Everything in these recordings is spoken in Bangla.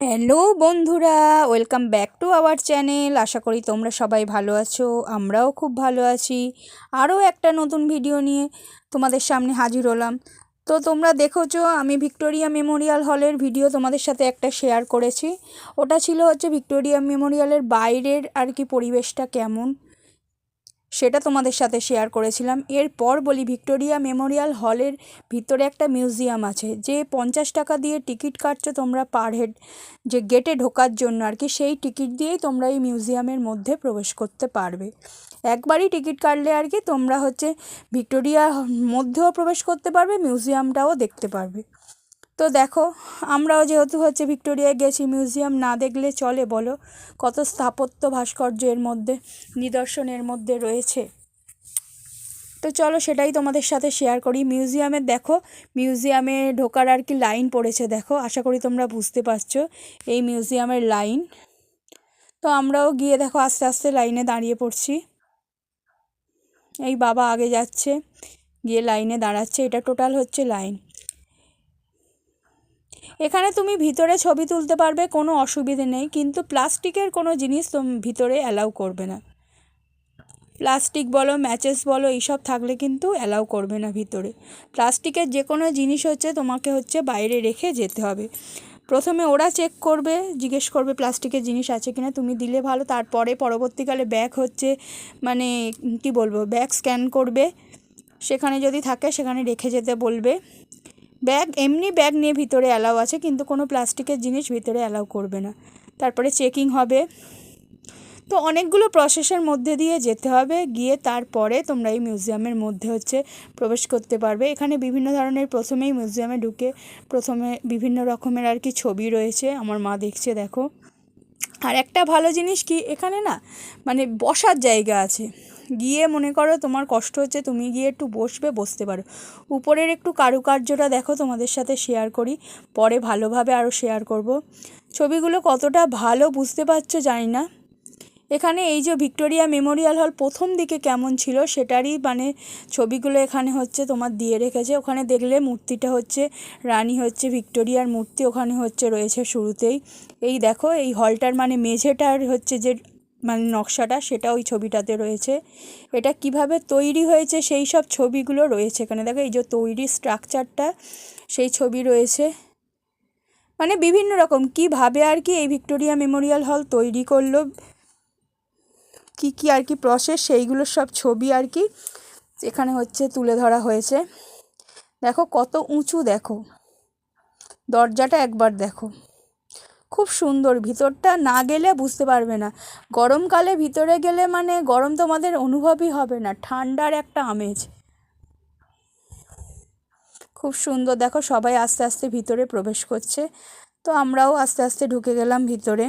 হ্যালো বন্ধুরা, welcome back to our channel. আশা করি তোমরা সবাই ভালো আছো, আমরাও খুব ভালো আছি। আরও একটা নতুন ভিডিও নিয়ে তোমাদের সামনে হাজির হলাম। তো তোমরা দেখেছো আমি ভিক্টোরিয়া মেমোরিয়াল হলের ভিডিও তোমাদের সাথে একটা শেয়ার করেছি। ওটা ছিল হচ্ছে ভিক্টোরিয়া মেমোরিয়ালের বাইরের আর কি পরিবেশটা কেমন, সেটা তোমাদের সাথে শেয়ার করেছিলাম। এরপর বলি, ভিক্টোরিয়া মেমোরিয়াল হলের ভিতরে একটা মিউজিয়াম আছে, যে 50 টাকা দিয়ে টিকিট কাটছো তোমরা পার হেড, যে গেটে ঢোকার জন্য আর কি। সেই টিকিট দিয়েই তোমরা এই মিউজিয়ামের মধ্যে প্রবেশ করতে পারবে। একবারই টিকিট কাটলে আর কি তোমরা হচ্ছে ভিক্টোরিয়া মধ্যেও প্রবেশ করতে পারবে, মিউজিয়ামটাও দেখতে পারবে। তো দেখো, আমরাও যেহেতু হচ্ছে ভিক্টোরিয়ায় গেছি, মিউজিয়াম না দেখলে চলে বলো? কত স্থাপত্য ভাস্কর্য এর মধ্যে, নিদর্শনের মধ্যে রয়েছে। তো চলো সেটাই তোমাদের সাথে শেয়ার করি। মিউজিয়ামে দেখো, মিউজিয়ামে ঢোকার আর কি লাইন পড়েছে দেখো, আশা করি তোমরা বুঝতে পারছো এই মিউজিয়ামের লাইন। তো আমরাও গিয়ে দেখো আস্তে আস্তে লাইনে দাঁড়িয়ে পড়ছি। এই বাবা আগে যাচ্ছে, গিয়ে লাইনে দাঁড়াচ্ছে। এটা টোটাল হচ্ছে লাইন। এখানে তুমি ভিতরে ছবি তুলতে পারবে, কোনো অসুবিধে নেই, কিন্তু প্লাস্টিকের কোনো জিনিস তুমি ভিতরে অ্যালাউ করবে না। প্লাস্টিক বলো, ম্যাচেস বলো, এইসব থাকলে কিন্তু অ্যালাউ করবে না ভিতরে। প্লাস্টিকের যে কোনো জিনিস হচ্ছে তোমাকে হচ্ছে বাইরে রেখে যেতে হবে। প্রথমে ওরা চেক করবে, জিজ্ঞেস করবে প্লাস্টিকের জিনিস আছে কিনা, তুমি দিলে ভালো। তারপরে পরবর্তীকালে ব্যাগ হচ্ছে মানে কি বলবো, ব্যাগ স্ক্যান করবে, সেখানে যদি থাকে সেখানে রেখে যেতে বলবে। ব্যাগ এমনি ব্যাগ নিয়ে ভিতরে অ্যালাউ আছে, কিন্তু কোনো প্লাস্টিকের জিনিস ভিতরে অ্যালাউ করবে না। তারপরে চেকিং হবে। তো অনেকগুলো প্রসেসের মধ্যে দিয়ে যেতে হবে, গিয়ে তারপরে তোমরা এই মিউজিয়ামের মধ্যে হচ্ছে প্রবেশ করতে পারবে। এখানে বিভিন্ন ধরনের, প্রথমেই মিউজিয়ামে ঢুকে প্রথমে বিভিন্ন রকমের আর কি ছবি রয়েছে, আমার মা দেখছে দেখো। আর একটা ভালো জিনিস কি, এখানে না মানে বসার জায়গা আছে। গিয়ে মনে করো তোমার কষ্ট হচ্ছে, তুমি গিয়ে একটু বসবে, বসতে পারো। উপরের একটু কারুকার্যটা দেখো, তোমাদের সাথে শেয়ার করি, পরে ভালোভাবে আরও শেয়ার করব। ছবিগুলো কতটা ভালো বুঝতে পারছো জানি না। এখানে এই যে ভিক্টোরিয়া মেমোরিয়াল হল প্রথম দিকে কেমন ছিল সেটারই মানে ছবিগুলো এখানে হচ্ছে তোমার দিয়ে রেখেছে। ওখানে দেখলে মূর্তিটা হচ্ছে রানী হচ্ছে ভিক্টোরিয়ার মূর্তি, ওখানে হচ্ছে রয়েছে শুরুতেই। এই দেখো, এই হলটার মানে মেঝেটার হচ্ছে যে মানে নকশাটা, সেটা ওই ছবিটাতে রয়েছে। এটা কিভাবে তৈরি হয়েছে সেই সব ছবিগুলো রয়েছে এখানে। দেখো এই যে তৈরি স্ট্রাকচারটা, সেই ছবি রয়েছে। মানে বিভিন্ন রকম কীভাবে আর কি এই ভিক্টোরিয়া মেমোরিয়াল হল তৈরি করলো, কি কি আর কি প্রসেস, সেইগুলোর সব ছবি আর কি এখানে হচ্ছে তুলে ধরা হয়েছে। দেখো কত উঁচু, দেখো দরজাটা একবার দেখো, খুব সুন্দর। ভিতরটা না গেলে বুঝতে পারবে না। গরমকালে ভিতরে গেলে মানে গরম তোমাদের অনুভবই হবে না, ঠান্ডার একটা আমেজ। খুব সুন্দর। দেখো সবাই আস্তে আস্তে ভিতরে প্রবেশ করছে, তো আমরাও আস্তে আস্তে ঢুকে গেলাম ভিতরে।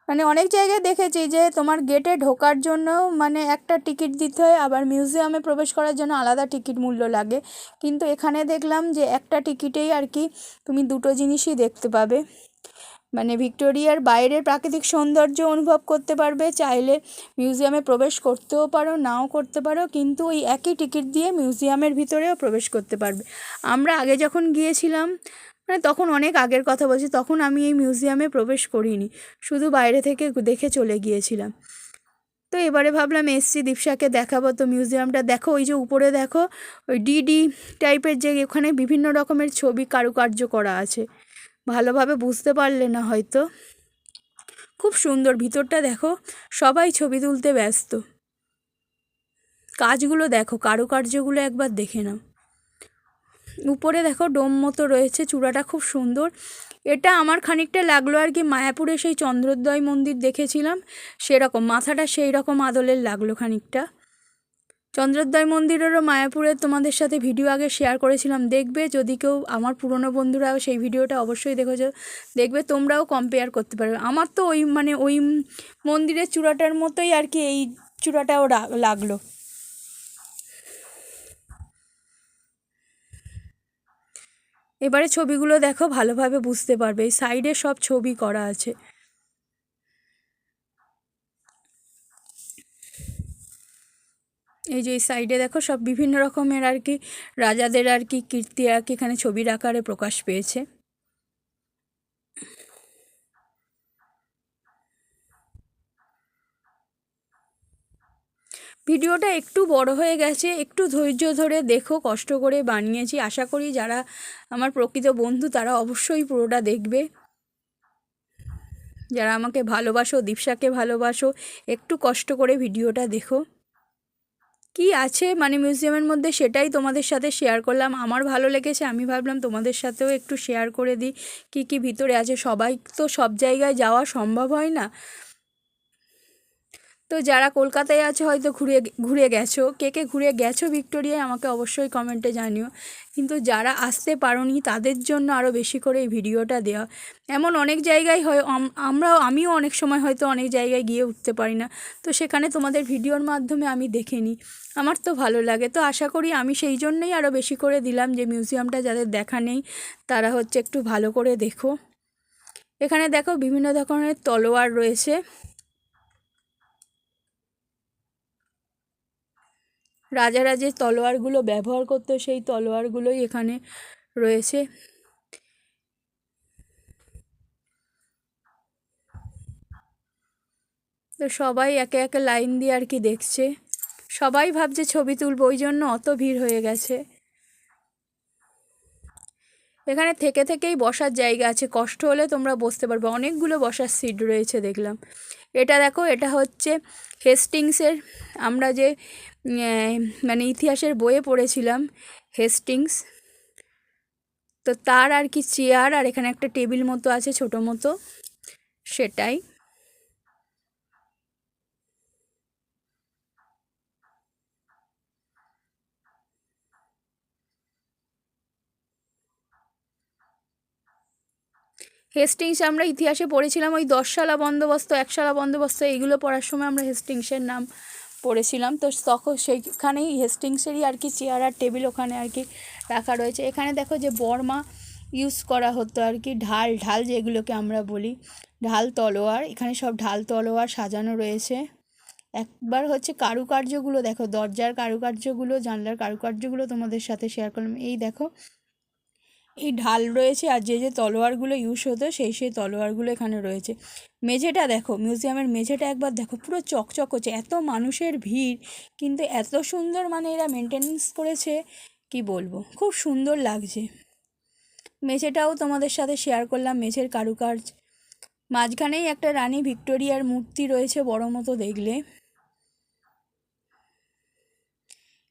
মানে অনেক জায়গায় দেখেছি যে তোমার গেটে ঢোকার জন্য মানে একটা টিকিট দিতে হয়, আবার মিউজিয়ামে প্রবেশ করার জন্য আলাদা টিকিট মূল্য লাগে। কিন্তু এখানে দেখলাম যে একটা টিকিটেই আর কি তুমি দুটো জিনিসই দেখতে পাবে। মানে ভিক্টোরিয়ার বাইরের প্রাকৃতিক সৌন্দর্য অনুভব করতে পারবে, চাইলে মিউজিয়ামে প্রবেশ করতেও পারো, নাও করতে পারো, কিন্তু ওই একই টিকিট দিয়ে মিউজিয়ামের ভিতরেও প্রবেশ করতে পারবে। আমরা আগে যখন গিয়েছিলাম, মানে তখন অনেক আগের কথা বলছি, তখন আমি এই মিউজিয়ামে প্রবেশ করিনি, শুধু বাইরে থেকে দেখে চলে গিয়েছিলাম। তো এবারে ভাবলাম এসছি, দীপশাকে দেখাবো। তো মিউজিয়ামটা দেখো, ওই যে উপরে দেখো ওই ডিডি টাইপের, যে ওখানে বিভিন্ন রকমের ছবি কারুকার্য করা আছে, ভালোভাবে বুঝতে পারলে না হয়তো। খুব সুন্দর ভিতরটা দেখো, সবাই ছবি তুলতে ব্যস্ত। কাজগুলো দেখো, কারুকার্যগুলো একবার দেখে নাও। উপরে দেখো ডোম মতো রয়েছে, চূড়াটা খুব সুন্দর। এটা আমার খানিকটা লাগলো আর কি মায়াপুরে সেই চন্দ্রোদয় মন্দির দেখেছিলাম সেরকম, মাথাটা সেই রকম আদলের লাগলো খানিকটা। চন্দ্রোদয় মন্দিরেরও মায়াপুরের তোমাদের সাথে ভিডিও আগে শেয়ার করেছিলাম, দেখবে যদি কেউ, আমার পুরনো বন্ধুরাও সেই ভিডিওটা অবশ্যই দেখেছো, দেখবে তোমরাও কম্পেয়ার করতে পারবে। আমার তো ওই মানে ওই মন্দিরের চূড়াটার মতোই আর কি এই চূড়াটাও লাগলো। এবারে ছবিগুলো দেখো, ভালোভাবে বুঝতে পারবে, এই সাইডে সব ছবি করা আছে। এই যে এই সাইডে দেখো সব বিভিন্ন রকমের আর কি রাজাদের আর কি কীর্তি আর কি এখানে ছবির আকারে প্রকাশ পেয়েছে। ভিডিওটা একটু বড় হয়ে গেছে, একটু ধৈর্য ধরে দেখো, কষ্ট করে বানিয়েছি। আশা করি যারা আমার প্রকৃত বন্ধু তারা অবশ্যই পুরোটা দেখবে। যারা আমাকে ভালোবাসো, দীপশাকে ভালোবাসো, একটু কষ্ট করে ভিডিওটা দেখো। কি আছে মানে মিউজিয়ামের মধ্যে সেটাই তোমাদের সাথে শেয়ার করলাম। আমার ভালো লেগেছে, আমি ভাবলাম তোমাদের সাথেও একটু শেয়ার করে দিই কি কি ভিতরে আছে। সবাই তো সব জায়গায় যাওয়া সম্ভব হয় না। তো যারা কলকাতায় আছে হয়তো ঘুরে ঘুরে গেছো, কে কে ঘুরে গেছো ভিক্টোরিয়ায় আমাকে অবশ্যই কমেন্টে জানিও। কিন্তু যারা আসতে পারোনি তাদের জন্য আরও বেশি করে এই ভিডিওটা দেওয়া। এমন অনেক জায়গায় হয় আমিও অনেক সময় হয়তো অনেক জায়গায় গিয়ে উঠতে পারি না, তো সেখানে তোমাদের ভিডিওর মাধ্যমে আমি দেখে নিই, আমার তো ভালো লাগে। তো আশা করি আমি সেই জন্যই আরও বেশি করে দিলাম যে মিউজিয়ামটা যাদের দেখা নেই তারা হচ্ছে একটু ভালো করে দেখো। এখানে দেখো বিভিন্ন ধরনের তলোয়ার রয়েছে, রাজারা যে তলোয়ারগুলো ব্যবহার করতো সেই তলোয়ারগুলোই এখানে রয়েছে। তো সবাই একে একে লাইন দিয়ে আর কি দেখছে, সবাই ভাবছে ছবি তুলবো, ওই জন্য অত ভিড় হয়ে গেছে। এখানে থেকে থেকেই বসার জায়গা আছে, কষ্ট হলে তোমরা বসতে পারবে, অনেকগুলো বসার সিট রয়েছে দেখলাম। এটা দেখো, এটা হচ্ছে হেস্টিংসের, আমরা যে মানে ইতিহাসের বইয়ে পড়েছিলাম হেস্টিংস, তো তার আর কি চেয়ার, আর এখানে একটা টেবিল মতো আছে ছোটো মতো, সেটাই। হেস্টিংস আমরা ইতিহাসে পড়েছিলাম, ওই 10 শালা বন্দোবস্ত, 1 শালা বন্দোবস্ত, এইগুলো পড়ার সময় আমরা হেস্টিংসের নাম পড়েছিলাম। তো তখন সেইখানেই হেস্টিংসেরই আর কি চেয়ার আর টেবিল ওখানে আর কি রাখা রয়েছে। এখানে দেখো যে বর্মা ইউজ করা হতো আর কি, ঢাল ঢাল যেগুলোকে আমরা বলি, ঢাল তলোয়ার, এখানে সব ঢাল তলোয়ার সাজানো রয়েছে। একবার হচ্ছে কারুকার্যগুলো দেখো, দরজার কারুকার্যগুলো, জানলার কারুকার্যগুলো তোমাদের সাথে শেয়ার করলাম। এই দেখো এই ঢাল রয়েছে, আর যে যে তলোয়ারগুলো ইউজ হতো সেই তলোয়ারগুলো এখানে রয়েছে। মেঝেটা দেখো, মিউজিয়ামের মেঝেটা একবার দেখো, পুরো চকচক হচ্ছে, এত মানুষের ভিড় কিন্তু এত সুন্দর মানে এরা মেনটেনেন্স করেছে, কি বলবো, খুব সুন্দর লাগছে। মেঝেটাও তোমাদের সাথে শেয়ার করলাম, মেঝের কারুকার্য। মাঝখানেই একটা রানী ভিক্টোরিয়ার মূর্তি রয়েছে বড় মতো দেখলে।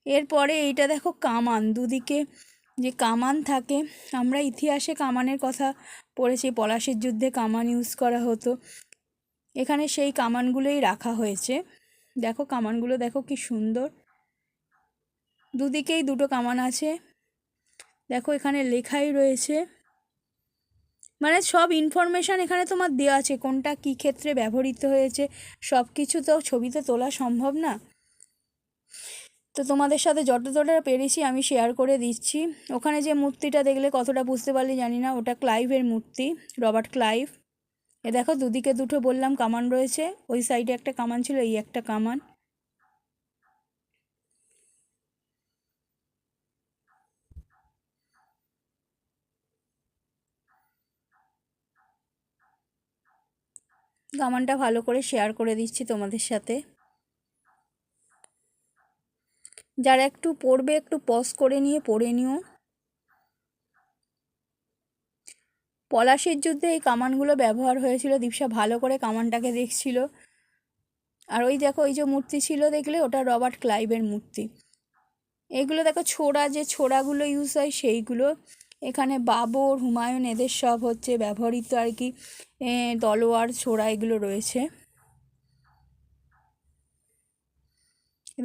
এরপরে এইটা দেখো কামান, দুদিকে যে কামান থাকে, আমরা ইতিহাসে কামানের কথা পড়েছি, পলাশির যুদ্ধে কামান ইউজ করা হতো, এখানে সেই কামানগুলোই রাখা হয়েছে। দেখো কামানগুলো দেখো কি সুন্দর, দুদিকেই দুটো কামান আছে। দেখো এখানে লেখাই রয়েছে, মানে সব ইনফরমেশান এখানে তোমার দেওয়া আছে, কোনটা কী ক্ষেত্রে ব্যবহৃত হয়েছে, সব কিছু তো ছবিতে তোলা সম্ভব না। তো তোমাদের সাথে যতটা পেরেছি আমি শেয়ার করে দিচ্ছি। ওখানে যে মূর্তিটা দেখলে কতটা বুঝতে পারলি জানি না, ওটা ক্লাইভের মূর্তি, রবার্ট ক্লাইভ। এ দেখো দুদিকে দুটো বললাম কামান রয়েছে, ওই সাইডে একটা কামান ছিল, এই একটা কামান। কামানটা ভালো করে শেয়ার করে দিচ্ছি তোমাদের সাথে। যারা একটু পড়বে একটু পজ করে নিয়ে পড়ে নিও। পলাশির যুদ্ধে এই কামানগুলো ব্যবহার হয়েছিল, দীপশা ভালো করে কামানটাকে দেখছিল। আর ওই দেখো ওই যে মূর্তি ছিল দেখলে, ওটা রবার্ট ক্লাইভের মূর্তি। এইগুলো দেখো ছোড়া, যে ছোড়াগুলো ইউজ হয় সেইগুলো, এখানে বাবর, হুমায়ুন এদের সব হচ্ছে ব্যবহৃত আর কি তলোয়ার, ছোড়া এগুলো রয়েছে।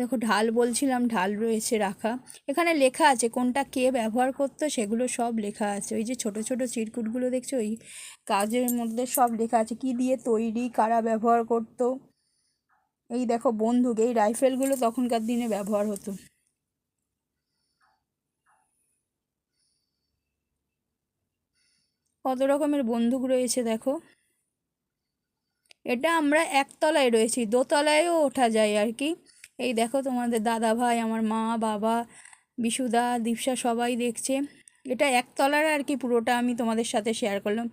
দেখো ঢাল বলছিলাম, ঢাল রয়েছে রাখা, এখানে লেখা আছে কোনটা কে ব্যবহার করতো, সেগুলো সব লেখা আছে। ওই যে ছোট ছোট চিরকুটগুলো দেখছো, ওই কাজের মধ্যে সব লেখা আছে, কি দিয়ে তৈরি, কারা ব্যবহার করতো। এই দেখো বন্দুক, এই রাইফেলগুলো তখনকার দিনে ব্যবহার হতো। কত রকমের বন্দুক রয়েছে দেখো। এটা আমরা একতলায় রয়েছি, দোতলায়ও ওঠা যায় আর কি, এই দেখো তোমাদের দাদা ভাই, আমার মা, বাবা, বিশুদা, দীপশা সবাই দেখছে। এটা একতলার আর কি, পুরোটা আমি তোমাদের সাথে শেয়ার করলাম।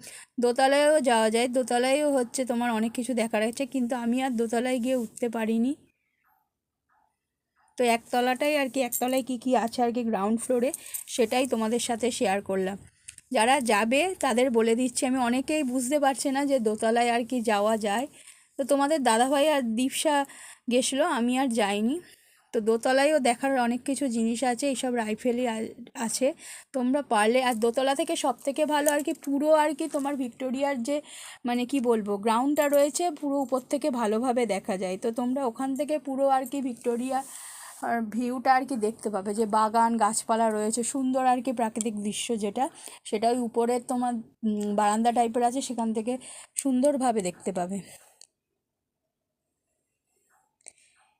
দোতলায়ও যাওয়া যায়, দোতলায়ও হচ্ছে তোমার অনেক কিছু দেখার আছে, কিন্তু আমি আর দোতলায় গিয়ে উঠতে পারিনি। তো একতলাটাই আর কি, একতলায় কি কি আছে আর কি গ্রাউন্ড ফ্লোরে, সেটাই তোমাদের সাথে শেয়ার করলাম। যারা যাবে তাদের বলে দিচ্ছি আমি, অনেকেই বুঝতে পারছে না যে দোতলায় আর কি যাওয়া যায়। তো তোমাদের দাদাভাই আর দীপশা গেছিলো, আমি আর যাইনি। তো দোতলায়ও দেখার অনেক কিছু জিনিস আছে, এইসব রাইফেলই আছে। তোমরা পারলে, আর দোতলা থেকে সব থেকে ভালো আর কি পুরো আর কি তোমার ভিক্টোরিয়ার যে মানে কি বলবো গ্রাউন্ডটা রয়েছে, পুরো উপর থেকে ভালোভাবে দেখা যায়। তো তোমরা ওখান থেকে পুরো আর কি ভিক্টোরিয়া আর ভিউটা আর কি দেখতে পাবে, যে বাগান গাছপালা রয়েছে, সুন্দর আর কি প্রাকৃতিক দৃশ্য যেটা, সেটা ওই উপরের তোমার বারান্দা টাইপের আছে, সেখান থেকে সুন্দরভাবে দেখতে পাবে।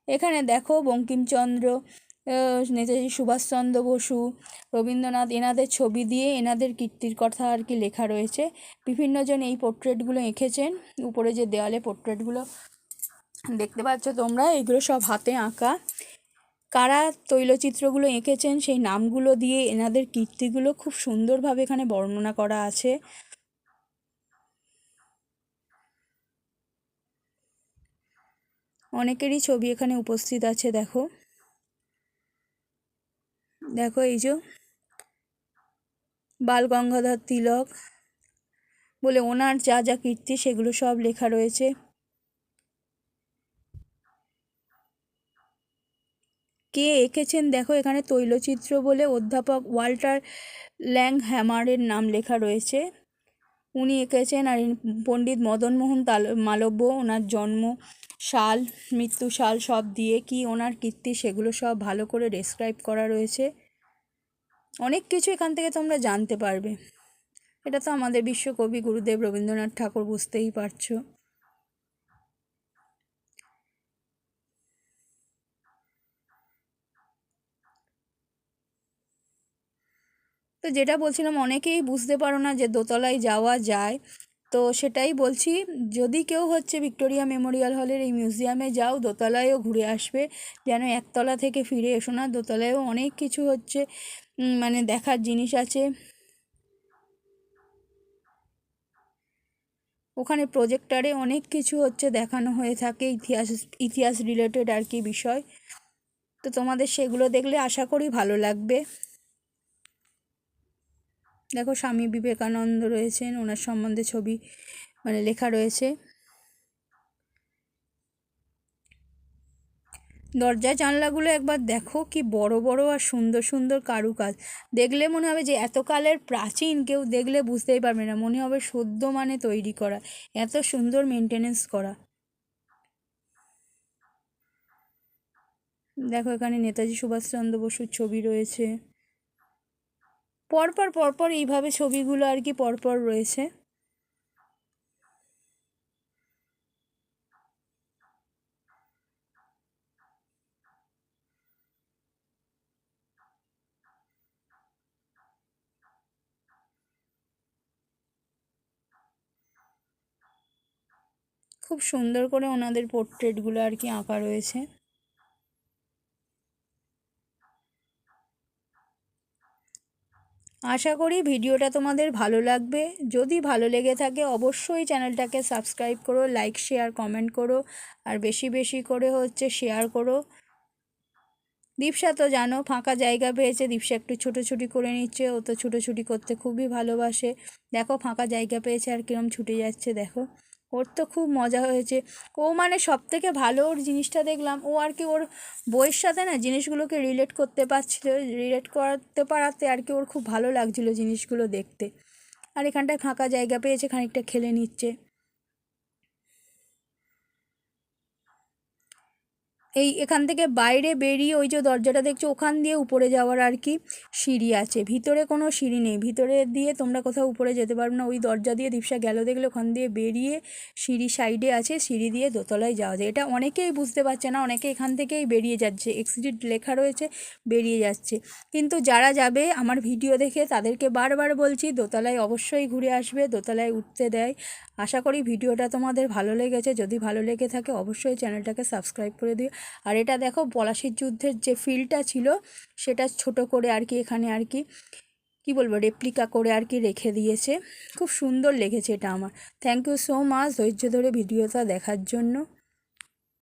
এখানে দেখো বঙ্কিমচন্দ্র, নেতাজি সুভাষচন্দ্র বসু, রবীন্দ্রনাথ, এনাদের ছবি দিয়ে এনাদের কীর্তির কথা আর কি লেখা রয়েছে। বিভিন্নজন এই পোর্ট্রেটগুলো এঁকেছেন। উপরে যে দেওয়ালে পোর্ট্রেটগুলো দেখতে পাচ্ছ তোমরা, এগুলো সব হাতে আঁকা। কারা তৈলচিত্রগুলো এঁকেছেন সেই নামগুলো দিয়ে এনাদের কীর্তিগুলো খুব সুন্দরভাবে এখানে বর্ণনা করা আছে। অনেকেরই ছবি এখানে উপস্থিত আছে। দেখো দেখো এই যে বাল গঙ্গাধর তিলক বলে ওনার যা যা কীর্তি সেগুলো সব লেখা রয়েছে। কে এঁকেছেন দেখো, এখানে তৈলচিত্র বলে অধ্যাপক ওয়াল্টার ল্যাংহ্যামারের নাম লেখা রয়েছে, উনি এঁকেছেন। আর পণ্ডিত মদনমোহন মালব্য, ওনার জন্ম সাল, মৃত্যু সাল সব দিয়ে কি ওনার কীর্তি সেগুলো সব ভালো করে ডেসক্রাইব করা রয়েছে। অনেক কিছু এখান থেকে তোমরা জানতে পারবে। এটা তো আমাদের বিশ্বকবি গুরুদেব রবীন্দ্রনাথ ঠাকুর, বুঝতেই পারছো। তো যেটা বলছিলাম, অনেকেই বুঝতে পারো না যে দোতলায় যাওয়া যায়। তো সেটাই বলছি, যদি কেউ হচ্ছে ভিক্টোরিয়া মেমোরিয়াল হলের এই মিউজিয়ামে যাও, দোতলায়ও ঘুরে আসবে, যেন একতলা থেকে ফিরে এসো না। দোতলায়ও অনেক কিছু হচ্ছে মানে দেখার জিনিস আছে। ওখানে প্রজেক্টারে অনেক কিছু হচ্ছে দেখানো হয়ে থাকে, ইতিহাস রিলেটেড আর কি বিষয়। তো তোমাদের সেগুলো দেখলে আশা করি ভালো লাগবে। দেখো স্বামী বিবেকানন্দ রয়েছেন, ওনার সম্বন্ধে ছবি মানে লেখা রয়েছে। দরজা জানলাগুলো একবার দেখো, কি বড় বড় আর সুন্দর সুন্দর কারুকাজ। দেখলে মনে হবে যে এতকালের প্রাচীন, কেউ দেখলে বুঝতেই পারবে না, মনে হবে সদ্য মানে তৈরি করা, এত সুন্দর মেনটেনেন্স করা। দেখো এখানে নেতাজি সুভাষচন্দ্র বসুর ছবি রয়েছে, পরপর পরপর এইভাবে ছবিগুলো আর কি পরপর রয়েছে। খুব সুন্দর করে ওনাদের পোর্ট্রেটগুলো আর কি আঁকা রয়েছে। আশা করি ভিডিওটা তোমাদের ভালো লাগবে। যদি ভালো লেগে থাকে অবশ্যই চ্যানেলটাকে সাবস্ক্রাইব করো, লাইক শেয়ার কমেন্ট করো, আর বেশি বেশি করে হচ্ছে শেয়ার করো। দীপশা তো জানো ফাঁকা জায়গা পেয়েছে, দীপশা একটু ছুটোছুটি করে নিচ্ছে, ও তো ছুটোছুটি করতে খুবই ভালোবাসে। দেখো ফাঁকা জায়গা পেয়েছে আর কিরম ছুটে যাচ্ছে, দেখো ওর তো খুব মজা হয়েছে। ও মানে সব থেকে ভালো ওর জিনিসটা দেখলাম, ও আর কি ওর বইয়ের সাথে না জিনিসগুলোকে রিলেট করতে পারছিল, রিলেট করতে পারাতে আর কি ওর খুব ভালো লাগছিলো জিনিসগুলো দেখতে। আর এখানটায় ফাঁকা জায়গা পেয়েছে, খানিকটা খেলে নিচ্ছে। এখান থেকে বাইরে বেরিয়ে ওই যে দরজাটা দেখছো, ওখান দিয়ে উপরে যাওয়ার আর কি সিঁড়ি আছে। ভিতরে কোনো সিঁড়ি নেই, ভিতরে দিয়ে তোমরা কোথাও উপরে যেতে পারবে না। ওই দরজা দিয়ে দীপশা গেল দেখলে, ওখান দিয়ে বেরিয়ে সিঁড়ি সাইডে আছে, সিঁড়ি দিয়ে দোতলায় যাওয়া যায়। এটা অনেকেই বুঝতে পারছে না, অনেকে এখান থেকেই বেরিয়ে যাচ্ছে, এক্সিট লেখা রয়েছে, বেরিয়ে যাচ্ছে। কিন্তু যারা যাবে আমার ভিডিও দেখে তাদেরকে বারবার বলছি দোতলায় অবশ্যই ঘুরে আসবে, দোতলায় উঠতে দেয়। আশা করি ভিডিওটা তোমাদের ভালো লেগেছে। যদি ভালো লেগে থাকে অবশ্যই চ্যানেলটাকে সাবস্ক্রাইব করে দিও। আর এটা দেখো পলাশির যুদ্ধের যে ফিল্ডটা ছিল সেটা ছোট করে আর কি এখানে আর কি কী বলবো রেপ্লিকা করে আর কি রেখে দিয়েছে। খুব সুন্দর লেগেছে এটা আমার। থ্যাংক ইউ সো মাচ ধৈর্য ধরে ভিডিওটা দেখার জন্য।